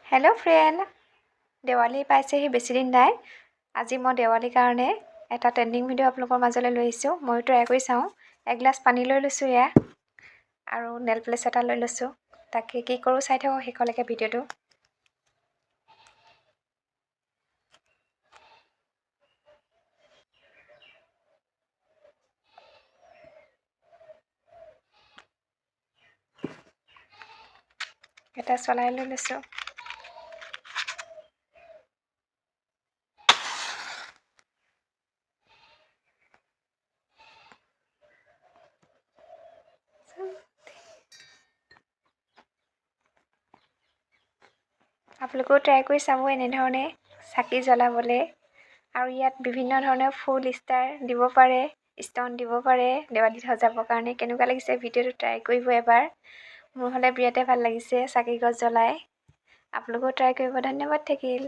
Hello' friend, Diwali পাইছেহি বেছি দিন নাই। আজি মই দেৱালীৰ কাৰণে এটা ট্ৰেণ্ডিং ভিডিঅ' আপোনালোকৰ মাজলৈ লৈ আহিছোঁ। ময়ো ট্ৰাই কৰি চাওঁ। এগিলাচ পানী লৈ লৈছোঁ এয়া, আৰু নেল প্লেচ এটা লৈ লৈছোঁ। তাকে কি কৰোঁ চাই থাকক শেষলৈকে ভিডিঅ'টো। এটা চলাই লৈ লৈছোঁ। আপোনালোকেও ট্ৰাই কৰি চাব এনেধৰণে চাকি জ্বলাবলৈ। আৰু ইয়াত বিভিন্ন ধৰণৰ ফুল ষ্টাৰ দিব পাৰে, ষ্টন দিব পাৰে দেৱালীত সজাবৰ কাৰণে। কেনেকুৱা লাগিছে ভিডিঅ'টো ট্ৰাই কৰিব এবাৰ। মোৰ হ'লে বিৰাটেই ভাল লাগিছে চাকি গছ জ্বলাই। আপোনালোকেও ট্ৰাই কৰিব। ধন্যবাদ থাকিল।